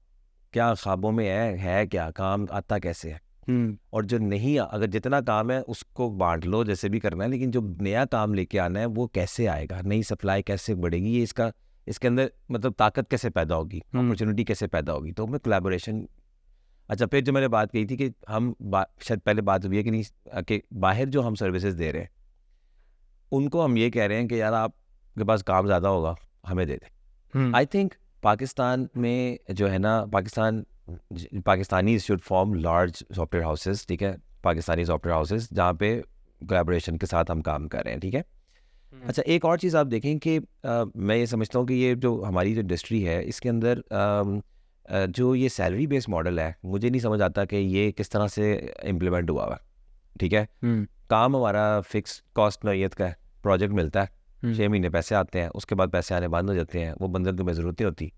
क्या ख्वाबों में है क्या, काम आता कैसे है, और जो नहीं, अगर जितना काम है उसको बांट लो जैसे भी करना है, लेकिन जो नया काम लेके आना है वो कैसे आएगा, नई सप्लाई कैसे बढ़ेगी, ये इसके अंदर मतलब ताकत कैसे पैदा होगी, अपॉर्चुनिटी कैसे पैदा होगी, तो हमें कोलैबोरेशन। अच्छा, फिर जो मैंने बात कही थी कि हम शायद पहले बात हुई है कि नहीं, कि बाहर जो हम सर्विसेज दे रहे हैं उनको हम ये कह रहे हैं कि यार आपके पास काम ज़्यादा होगा, हमें दे दे। आई थिंक पाकिस्तान में जो है ना, Pakistani should form large software houses, ठीक है, पाकिस्तानी सॉफ्टवेयर हाउसेस जहाँ पे कोलैबोरेशन के साथ हम काम कर रहे हैं, ठीक है। अच्छा, एक और चीज़ आप देखें कि मैं ये समझता हूँ कि ये जो हमारी जो इंडस्ट्री है इसके अंदर जो ये सैलरी बेस्ड मॉडल है, मुझे नहीं समझ आता कि ये किस तरह से इम्प्लीमेंट हुआ हुआ, ठीक है। काम हमारा फिक्स कॉस्ट नौयत का है, प्रोजेक्ट मिलता है, 6 महीने पैसे आते हैं, उसके बाद पैसे आने बंद हो जाते हैं, वो बंदे को ज़रूरत नहीं होती।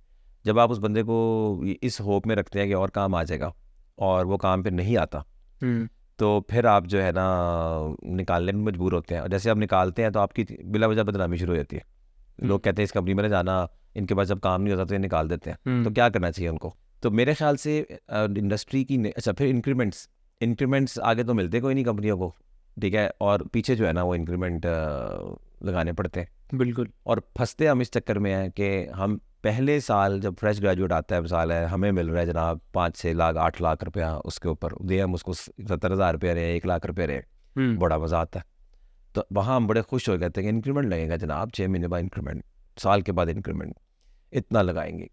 जब आप उस बंदे को इस होप में रखते हैं कि और काम आ जाएगा और वो काम फिर नहीं आता, तो फिर आप जो है ना निकालने में मजबूर होते हैं, और जैसे आप निकालते हैं तो आपकी बिला वजह बदनामी शुरू हो जाती है। लोग कहते हैं इस कंपनी में ना जाना, इनके पास जब काम नहीं होता तो ये निकाल देते हैं। तो क्या करना चाहिए उनको? तो मेरे ख्याल से इंडस्ट्री की अच्छा, फिर इंक्रीमेंट्स आगे तो मिलते कोई नहीं कंपनियों को, ठीक है, और पीछे जो है ना वो इंक्रीमेंट लगाने पड़ते हैं। बिल्कुल। और फंसते हम इस चक्कर में हैं कि हम पहले साल जब फ्रेश ग्रेजुएट आता है, मिसाल है हमें मिल रहा है जनाब 5-6 लाख 8 लाख रुपया, उसके ऊपर दे हम उसको 70,000 रुपये रहे, 1 लाख रुपये रहे, बड़ा मज़ा आता है। तो वहाँ हम बड़े खुश हो गए थे कि इंक्रीमेंट लगेगा जनाब, 6 महीने बाद इंक्रीमेंट, साल के बाद इंक्रीमेंट, इतना लगाएंगे।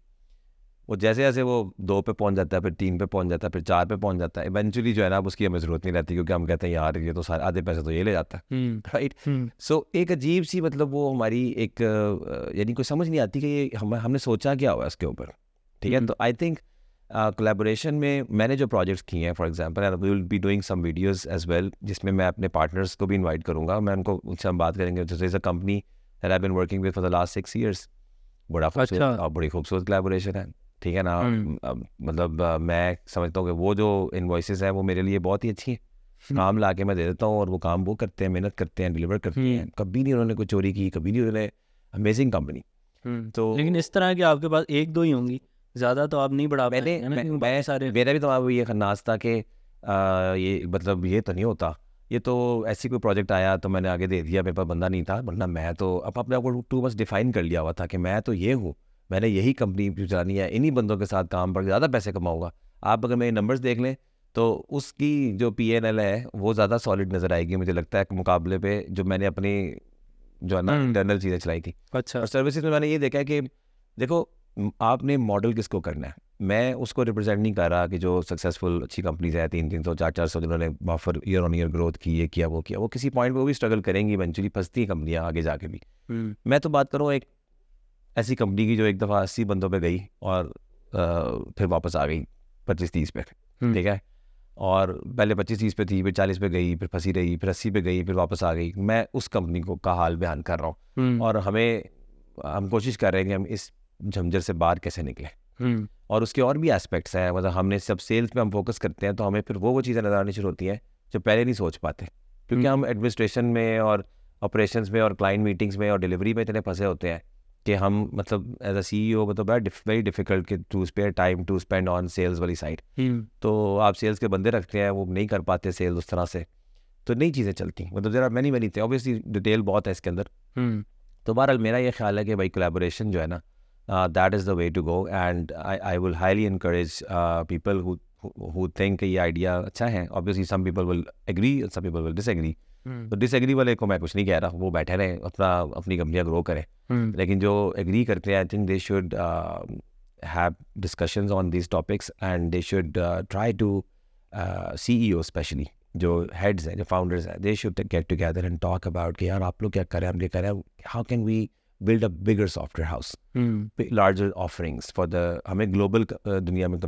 वो जैसे जैसे वो 2 पे पहुँच जाता है, फिर 3 पे पहुँच जाता है, फिर 4 पे पहुँच जाता है, इवेंचुअली जो है ना उसकी हमें ज़रूरत नहीं रहती, क्योंकि हम कहते हैं यार ये तो सारे आधे पैसे तो ये ले जाता है, राइट। सो एक अजीब सी मतलब वो हमारी एक यानी कोई समझ नहीं आती कि ये हमने सोचा क्या हुआ इसके ऊपर, ठीक है। तो आई थिंक कोलैबोरेशन में मैंने जो प्रोजेक्ट्स किए हैं, for example we will be doing some videos as well, जिसमें मैं अपने पार्टनर्स को भी इनवाइट करूंगा, मैं उनको उनसे हम बात करेंगे। This is a company that I have been working with for the last 6 years, बड़ा खूबसूरत और बड़ी खूबसूरत कोलैबोरेशन है, ठीक है ना। मतलब मैं समझता हूँ कि वो जो इनवॉइसेस हैं वो मेरे लिए बहुत ही अच्छी हैं, काम ला के मैं दे देता हूँ और वो काम वो करते हैं, मेहनत करते हैं, डिलीवर करते हैं, कभी नहीं उन्होंने कोई चोरी की, कभी नहीं उन्होंने, अमेजिंग कंपनी। तो लेकिन इस तरह के आपके पास 1-2 ही होंगी, ज़्यादा तो आप नहीं बढ़ा पाए सारे। मेरा भी तो ये खन्नास था कि ये मतलब ये तो नहीं होता, ये तो ऐसी कोई प्रोजेक्ट आया तो मैंने आगे दे दिया, मेरे पास बंदा नहीं था, वरना मैं तो अब अपने आप को टू मच डिफाइन कर लिया हुआ था कि मैं तो ये हूँ, मैंने यही कंपनी चलानी है, इन्हीं बंदों के साथ काम पर ज़्यादा पैसे कमाऊँगा। आप अगर मेरे नंबर्स देख लें तो उसकी जो PNL है वो ज़्यादा सॉलिड नज़र आएगी मुझे लगता है मुकाबले पे जो मैंने अपनी जो है ना इंटरनल चीज़ें चलाई थी। अच्छा। और सर्विसेज में मैंने ये देखा है कि देखो आपने मॉडल किसको करना है, मैं उसको रिप्रेजेंट नहीं कर रहा कि जो सक्सेसफुल अच्छी कंपनीज है 300 400 जिन्होंने offer year on year growth की, ये किया वो किया, वो किसी पॉइंट पे वो भी स्ट्रगल करेंगी, इवेंचुअली फंसती है कंपनियाँ आगे जाके भी। मैं तो बात करूँ एक ऐसी कंपनी की जो एक दफ़ा 80 बंदों पे गई और फिर वापस आ गई 25-30 पे, ठीक है, और पहले 25-30 पे थी, फिर 40 पे गई, फिर फंसी रही, फिर 80 पे गई, फिर वापस आ गई। मैं उस कंपनी को का हाल बयान कर रहा हूँ, और हम कोशिश कर रहे हैं कि हम इस झंझट से बाहर कैसे निकले। और उसके और भी एस्पेक्ट्स हैं, मतलब हमने सब सेल्स में हम फोकस करते हैं तो हमें फिर वो चीज़ें नज़र आनी शुरू होती हैं जो पहले नहीं सोच पाते, क्योंकि हम एडमिनिस्ट्रेशन में और ऑपरेशंस में और क्लाइंट मीटिंग्स में और डिलीवरी में इतने फंसे होते हैं कि हम मतलब एज अ CEO मतलब वेरी डिफिकल्ट कि to spare time to spend on sales वाली साइड। तो आप सेल्स के बंदे रखते हैं, वो नहीं कर पाते सेल्स उस तरह से, तो नई चीज़ें चलती। मतलब there are many thing, obviously detail बहुत है इसके अंदर। तो बहरहाल मेरा ये ख्याल है कि भाई कोलैबोरेशन जो है ना, that is the way to go, and I will highly encourage people who think ये आइडिया अच्छा है। Obviously some people will agree, some people will disagree. तो डिसएग्री वाले को मैं कुछ नहीं कह रहा, वो बैठे रहें अपनी कंपनियां ग्रो करें। लेकिन जो एग्री करते हैं, I think they should have discussions on these topics, and they should try to CEO specially जो हेड्स हैं, जो फाउंडर्स हैं, they should get together and talk about कि यार आप लोग क्या करें, हम ये करें, how can we build a bigger software house, larger offerings for the, हमें ग्लोबल दुनिया में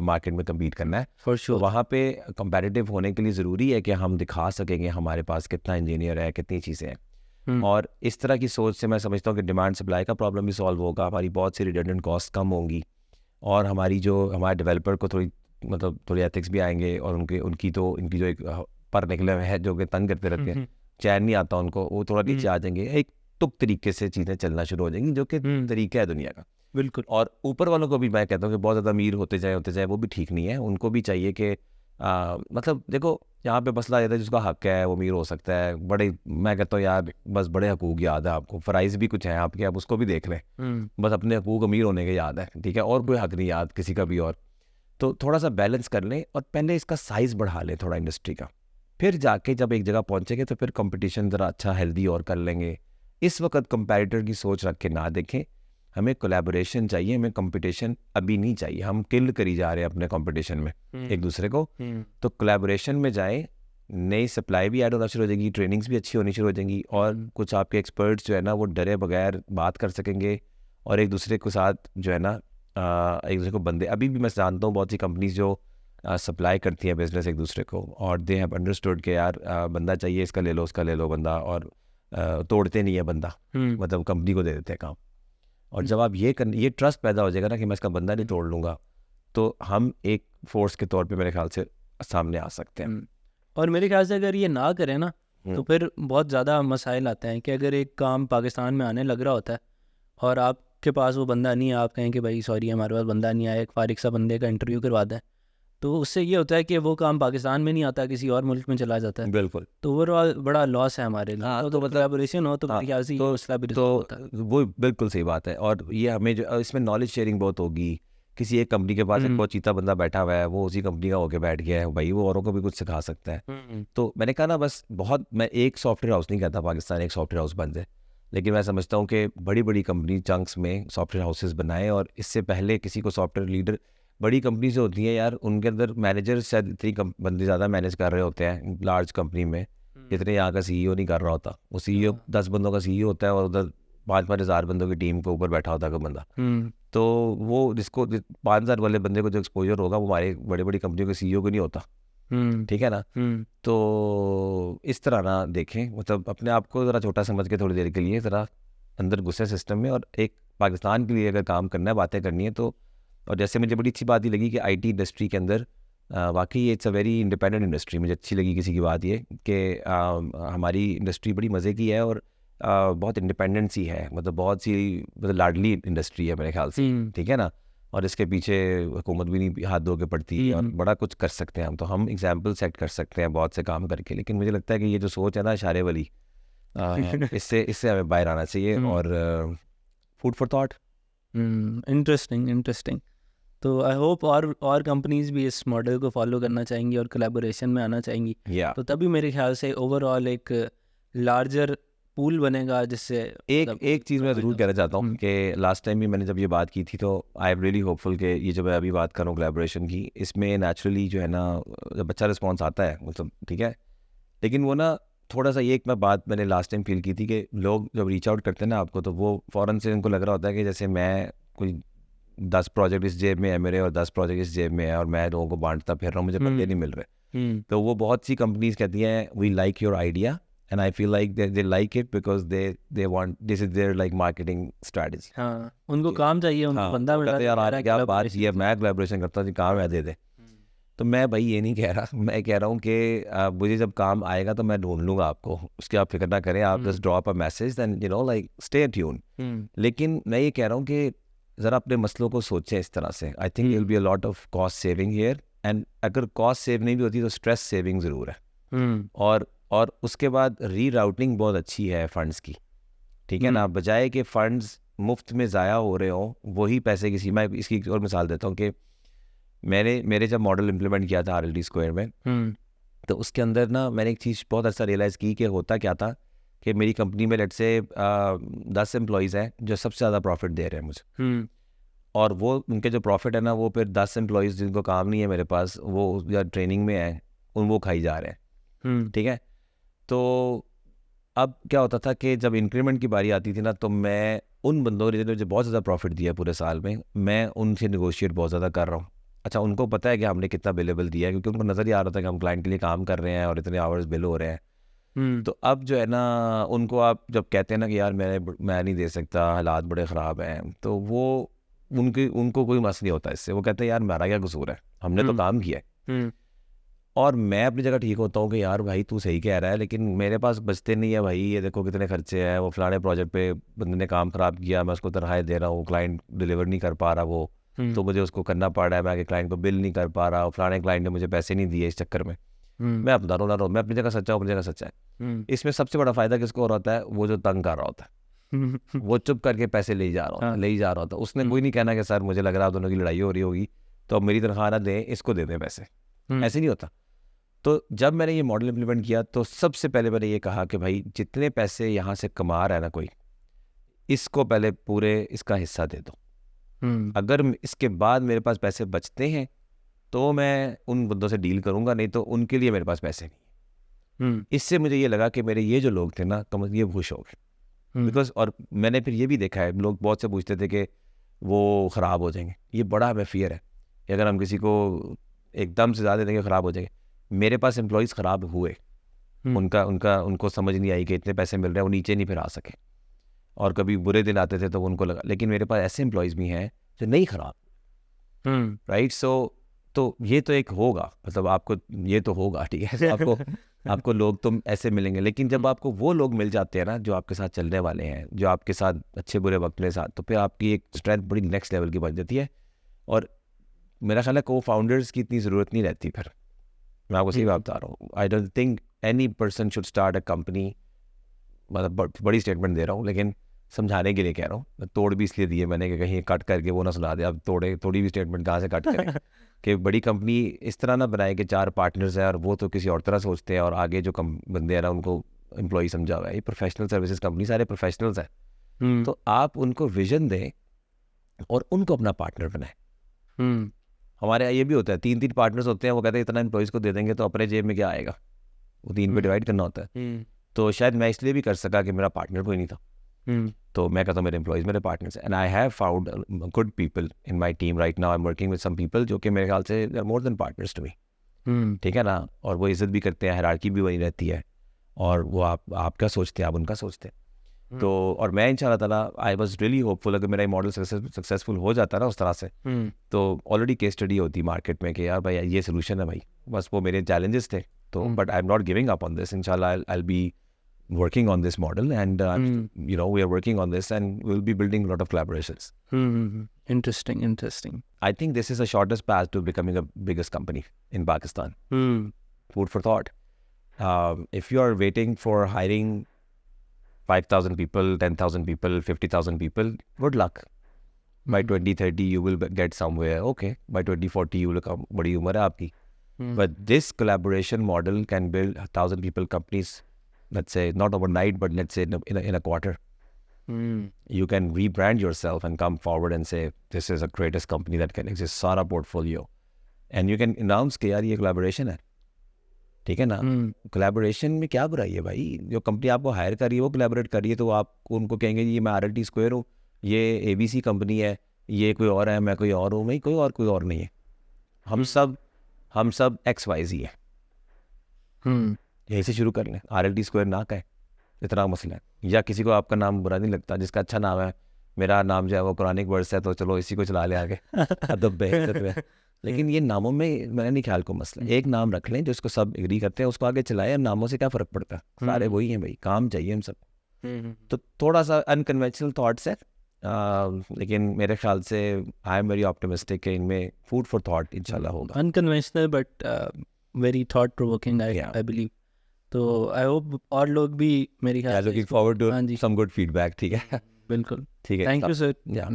मार्केट में कम्पीट करना है फॉर तो श्योर। वहाँ पे कंपैरेटिव होने के लिए ज़रूरी है कि हम दिखा सकेंगे हमारे पास कितना इंजीनियर है, कितनी चीज़ें हैं। और इस तरह की सोच से मैं समझता हूँ कि डिमांड सप्लाई का प्रॉब्लम भी सॉल्व होगा, हमारी बहुत सी रिडंडेंट कॉस्ट कम होंगी, और हमारे डेवलपर को थोड़ी एथिक्स भी आएंगे, और इनकी जो एक पर निकले हुए है जो कि तंग करते रहते हैं, चैन नहीं आता उनको, वो थोड़ा नीचे आ जाएंगे, एक तुक तरीके से चीज़ें चलना शुरू हो जाएंगी, जो कि तरीका है दुनिया का। बिल्कुल। और ऊपर वालों को भी मैं कहता हूँ कि बहुत ज़्यादा अमीर होते जाए वो भी ठीक नहीं है। उनको भी चाहिए कि मतलब देखो यहाँ पे मसला रहता है, जिसका हक है वो अमीर हो सकता है। मैं कहता हूँ यार बस बड़े हकूक़ याद है आपको, फ़राइज़ भी कुछ हैं आपके, आप उसको भी देख लें। बस अपने हकूक़ अमीर होने के याद है, ठीक है, और कोई हक नहीं याद किसी का भी। और तो थोड़ा सा बैलेंस कर लें, और पहले इसका साइज़ बढ़ा लें थोड़ा इंडस्ट्री का, फिर जाके जब एक जगह पहुँचेंगे तो फिर कंपटीशन ज़रा अच्छा हेल्दी और कर लेंगे। इस वक्त कंपैरेटर की सोच रख के ना देखें, हमें कोलैबोरेशन चाहिए, हमें कंपटीशन अभी नहीं चाहिए। हम किल करी जा रहे हैं अपने कंपटीशन में एक दूसरे को। तो कोलैबोरेशन में जाएं, नई सप्लाई भी ऐड होना शुरू हो जाएगी, ट्रेनिंग्स भी अच्छी होनी शुरू हो जाएंगी, और कुछ आपके एक्सपर्ट्स जो है ना वो डरे बगैर बात कर सकेंगे, और एक दूसरे के साथ जो है ना एक दूसरे को बंदे, अभी भी मैं जानता हूँ बहुत सी कंपनीज जो सप्लाई करती है बिजनेस एक दूसरे को, और दे हैव अंडरस्टूड कि यार बंदा चाहिए, इसका ले लो, उसका ले लो बंदा, और तोड़ते नहीं है बंदा, मतलब कंपनी को दे देते हैं काम। और जब आप ये ट्रस्ट पैदा हो जाएगा ना कि मैं इसका बंदा नहीं तोड़ लूँगा, तो हम एक फोर्स के तौर पे मेरे ख्याल से सामने आ सकते हैं। और मेरे ख्याल से अगर ये ना करें ना तो फिर बहुत ज़्यादा मसाइल आते हैं कि अगर एक काम पाकिस्तान में आने लग रहा होता है और आपके पास वो बंदा नहीं है, आप कहें कि भाई सॉरी हमारे पास बंदा नहीं आया, एक फारिग सा बंदे का इंटरव्यू करवा दें, तो उससे ये होता है कि वो काम पाकिस्तान में नहीं आता, किसी और मुल्क में चला जाता है। बिल्कुल। तो ओवरऑल बड़ा लॉस है हमारे लिए। हाँ, तो कोलैबोरेशन हो तो ख्याल से वो बिल्कुल सही बात है। और ये हमें जो इसमें नॉलेज शेयरिंग बहुत होगी। किसी एक कंपनी के पास एक बहुत चीता बंदा बैठा हुआ है, वो उसी कंपनी का होके बैठ गया है, भाई वो औरों को भी कुछ सिखा सकता है। तो मैंने कहा ना, बस मैं एक सॉफ्टवेयर हाउस नहीं कहता पाकिस्तान एक सॉफ्टवेयर हाउस बन जाए, लेकिन मैं समझता हूँ कि बड़ी बड़ी कंपनी चंक्स में सॉफ्टवेयर हाउसेस बनाए, और इससे पहले किसी को सॉफ्टवेयर लीडर, बड़ी कंपनी जो होती है यार, उनके अंदर मैनेजर शायद इतनी बंदे ज़्यादा मैनेज कर रहे होते हैं लार्ज कंपनी में, जितने यहाँ का CEO नहीं कर रहा होता। वो CEO 10 बंदों का CEO होता है, और उधर 5-5 हज़ार बंदों की टीम के ऊपर बैठा होता है कोई बंदा। तो वो जिसको 5,000 वाले बंदे को जो एक्सपोजर होगा, वो हमारे बड़ी बड़ी कंपनियों के CEO को नहीं होता। ठीक है ना। तो इस तरह ना देखें, मतलब अपने आप को ज़रा छोटा समझ के थोड़ी देर के लिए ज़रा अंदर घुसे सिस्टम में, और एक पाकिस्तान के लिए अगर काम करना है, बातें करनी है तो। और जैसे मुझे बड़ी अच्छी बात ही लगी कि IT इंडस्ट्री के अंदर वाकई it's a very independent industry. मुझे अच्छी लगी किसी की बात ये कि हमारी इंडस्ट्री बड़ी मज़े की है, और बहुत इंडिपेंडेंट सी है, मतलब बहुत सी मतलब लाडली इंडस्ट्री है मेरे ख्याल से। ठीक है ना। और इसके पीछे हुकूमत भी नहीं हाथ धो के पड़ती है, और बड़ा कुछ कर सकते हैं हम। तो हम एग्जाम्पल सेट कर सकते हैं बहुत से काम करके। लेकिन मुझे लगता है कि ये जो सोच है ना इशारे वाली, इससे हमें बाहर आना चाहिए। और फूड फॉर थॉट। इंटरेस्टिंग। तो आई होप और कंपनीज भी इस मॉडल को फॉलो करना चाहेंगी और कोलैबोरेशन में आना चाहेंगी। तो तभी मेरे ख्याल से ओवरऑल एक लार्जर पूल बनेगा, जिससे एक चीज़ मैं ज़रूर कहना चाहता हूँ कि लास्ट टाइम भी मैंने जब ये बात की थी, तो आई एम रियली होपफुल कि ये जब मैं अभी बात कर रहा हूँ कोलैबोरेशन की, इसमें नेचुरली जो है ना जब अच्छा रिस्पॉन्स आता है, मतलब ठीक है। लेकिन वो ना थोड़ा सा ये एक बात मैंने लास्ट टाइम फील की थी कि लोग जब रीच आउट करते हैं ना आपको, तो वो फ़ौरन से उनको लग रहा होता है कि जैसे मैं कोई 10 प्रोजेक्ट इस जेब में है मेरे, और 10 प्रोजेक्ट इस जेब में है, और मैं लोगों को बांटता फिर रहा हूँ, मुझे बंदे नहीं मिल रहे। तो वो बहुत सी कंपनीज कहती हैं we like your idea, and I feel like they like it because they want, this is their like marketing strategy. उनको काम चाहिए, उनको बंदा मिला यार क्या बात ये, मैं कोलैबोरेशन करता हूँ, काम है दे दे। तो मैं भाई ये नहीं कह रहा, मैं कह रहा हूँ कि मुझे जब काम आएगा तो मैं ढूंढ लूँगा आपको, उसकी आप फिक्र ना करें, आप just drop a message and like stay tune. लेकिन मैं ये कह रहा हूँ कि ज़रा अपने मसलों को सोचें इस तरह से। I think will be a lot of cost saving here, and अगर कॉस्ट सेव नहीं भी होती तो स्ट्रेस सेविंग ज़रूर है। और उसके बाद री राउटिंग बहुत अच्छी है फंड्स की, ठीक है ना, बजाय कि फंड्स मुफ्त में ज़ाया हो रहे हों, वही पैसे किसी, मैं इसकी एक और मिसाल देता हूँ कि मेरे जब मॉडल इम्प्लीमेंट किया था RLT स्क्वायर में, तो उसके अंदर ना मैंने एक चीज़ बहुत अच्छा रियलाइज़ की कि होता क्या था कि मेरी कंपनी में लेट से 10 एम्प्लॉयज़ हैं जो सबसे ज़्यादा प्रॉफिट दे रहे हैं मुझे, और वो उनके जो प्रॉफिट है ना वो फिर 10 एम्प्लॉयज़ जिनको काम नहीं है मेरे पास, वो या ट्रेनिंग में है, वो खाई जा रहे हैं, ठीक है। तो अब क्या होता था कि जब इंक्रीमेंट की बारी आती थी ना, तो मैं उन बंदों ने जो बहुत ज़्यादा प्रॉफिट दिया पूरे साल में, मैं उनसे निगोशिएट बहुत ज़्यादा कर रहा हूँ। अच्छा, उनको पता है कि हमने कितना बिलेबल दिया है, क्योंकि उनको नज़र ही आ रहा था कि हम क्लाइंट के लिए काम कर रहे हैं और इतने आवर्स बिल हो रहे हैं। तो अब जो है ना, उनको आप जब कहते हैं ना कि यार मैं नहीं दे सकता, हालात बड़े ख़राब हैं, तो वो उनको कोई मसला नहीं होता इससे। वो कहते हैं यार हमारा क्या कसूर है, हमने तो काम किया है। और मैं अपनी जगह ठीक होता हूँ कि यार भाई तू सही कह रहा है, लेकिन मेरे पास बचते नहीं है भाई, ये देखो कितने खर्चे हैं, वो फलाने प्रोजेक्ट पे बंदे ने काम ख़राब किया, मैं उसको तनख्वाहें दे रहा हूँ, क्लाइंट डिलीवर नहीं कर पा रहा वो, तो मुझे उसको करना पड़ रहा है, मैं आगे क्लाइंट को बिल नहीं कर पा रहा, और फलाने क्लाइंट ने मुझे पैसे नहीं दिए इस चक्कर में। मैं अपना रोना रो, मैं अपनी जगह सच्चा हूँ, अपनी जगह सच्चा है। इसमें सबसे बड़ा फ़ायदा किसको हो रहा होता है? वो जो तंग कर रहा होता है, वो चुप करके पैसे ले जा रहा होता है, उसने कोई नहीं कहना कि सर मुझे लग रहा है दोनों की लड़ाई हो रही होगी तो अब मेरी तनख्वाह ना दें, इसको दे दें पैसे, ऐसे नहीं होता। तो जब मैंने ये मॉडल इम्प्लीमेंट किया तो सबसे पहले मैंने ये कहा कि भाई जितने पैसे यहाँ से कमा रहा है ना कोई, इसको पहले पूरे इसका हिस्सा दे दो। अगर इसके बाद मेरे पास पैसे बचते हैं तो मैं उन बंदों से डील करूँगा, नहीं तो उनके लिए मेरे पास पैसे नहीं है। इससे मुझे ये लगा कि मेरे ये जो लोग थे ना, कम ये खुश हो गए, बिकॉज और मैंने फिर ये भी देखा है, लोग बहुत से पूछते थे कि वो ख़राब हो जाएंगे, ये बड़ा हमें फियर है कि अगर हम किसी को एकदम से ज़्यादा देंगे ख़राब हो जाएंगे। मेरे पास एम्प्लॉयज़ ख़राब हुए, उनको समझ नहीं आई कि इतने पैसे मिल रहे हैं, वो नीचे नहीं फिर आ सके, और कभी बुरे दिन आते थे तो उनको लगा। लेकिन मेरे पास ऐसे एम्प्लॉयज़ भी हैं जो नहीं ख़राब, राइट। सो तो ये तो एक होगा, मतलब आपको ये तो होगा, ठीक है, आपको लोग तो ऐसे मिलेंगे, लेकिन जब आपको वो लोग मिल जाते हैं ना जो आपके साथ चलने वाले हैं, जो आपके साथ अच्छे बुरे वक्त में साथ, तो फिर आपकी एक स्ट्रेंथ बड़ी नेक्स्ट लेवल की बन जाती है। और मेरा ख्याल है को फाउंडर्स की इतनी ज़रूरत नहीं रहती फिर, मैं आपको सही बात बता रहा हूँ। I don't think any person should start a company, मतलब बड़ी स्टेटमेंट दे रहा हूँ लेकिन समझाने के लिए कह रहा हूँ, तोड़ भी इसलिए दिए मैंने कि कहीं कट करके वो ना सुना दे, अब थोड़ी भी स्टेटमेंट कहाँ से कट करें कि बड़ी कंपनी इस तरह ना बनाए कि 4 पार्टनर्स हैं और वो तो किसी और तरह सोचते हैं, और आगे जो बंदे हैं ना उनको एम्प्लॉय समझा हुआ है। ये प्रोफेशनल सर्विसेज कंपनी, सारे प्रोफेशनल्स हैं, तो आप उनको विजन दें और उनको अपना पार्टनर बनाएं। हमारे यहाँ ये भी होता है, 3 पार्टनर्स होते हैं, वो कहते हैं इतना एम्प्लॉयज़ को दे देंगे तो अपने जेब में क्या आएगा, वो 3 पे डिवाइड करना होता है। तो शायद मैं इसलिए भी कर सका कि मेरा पार्टनर कोई नहीं था, तो मैं कहता हूँ मेरे एम्प्लॉयज़ मेरे पार्टनर्स हैं, and I have found good people in my team right now. I am working with some people जो कि मेरे ख्याल से they are more than partners to me, ठीक है ना, और वो इज्जत भी करते हैं, हायरार्की भी वही रहती है, और वो आप क्या सोचते हैं आप उनका सोचते हैं। तो और मैं इंशाल्लाह ताला आई वाज रियली होपफुल, अगर मेरा मॉडल सक्सेसफुल हो जाता ना उस तरह से, तो ऑलरेडी केस स्टडी होती मार्केट में कि यार भाई ये सोल्यूशन है भाई, बस वो मेरे चैलेंजेस थे, तो but I am not giving up on this, इंशाल्लाह I will be working on this model, and we are working on this, and we'll be building a lot of collaborations. Interesting. I think this is the shortest path to becoming a biggest company in Pakistan. Food for thought. If you are waiting for hiring 5,000 people, 10,000 people, 50,000 people, good luck. By 2030 you will get somewhere, okay. By 2040 you will come, badi umar hai aapki. But this collaboration model can build 1,000 people companies, let's say not overnight, but let's say in a quarter. You can rebrand yourself and come forward and say this is the greatest company that can exist, सारा portfolio, and you can announce कि यार ये collaboration है, ठीक है ना। collaboration में क्या बुराई है भाई, जो कंपनी आपको हायर कर रही है वो collaborate कर रही है, तो आप उनको कहेंगे ये मैं RLT स्क्वायर हूँ, ये ABC कंपनी है, ये कोई और है, मैं कोई और हूँ, कोई और नहीं है, हम सब XYZ है। यहीं से शुरू कर लें, RLT स्क्वायर ना कहें, इतना मसला है। या किसी को आपका नाम बुरा नहीं लगता, जिसका अच्छा नाम है मेरा नाम जो है वो पुरानिक वर्ड्स है तो चलो इसी को चला ले आगे अदब बेहतर है। लेकिन ये नामों में मैंने नहीं ख्याल को मसला, एक नाम रख लें जो इसको सब एग्री करते हैं, उसको आगे चलाएं, और नामों से क्या फ़र्क पड़ता है, सारे वही हैं भाई, काम चाहिए हम सब। तो थोड़ा सा अनकन्वेंशनल थॉट्स है, लेकिन मेरे ख्याल से आई एम वेरी ऑप्टिमिस्टिक कि इनमें फूड फॉर थॉट इंशाल्लाह होगा। Unconventional but very thought provoking I believe. तो आई होप और लोग भी मेरी ख्याल से लुकिंग फॉरवर्ड हाँ टू जी सम गुड फीडबैक। ठीक है, बिल्कुल, ठीक है, थैंक यू सर। या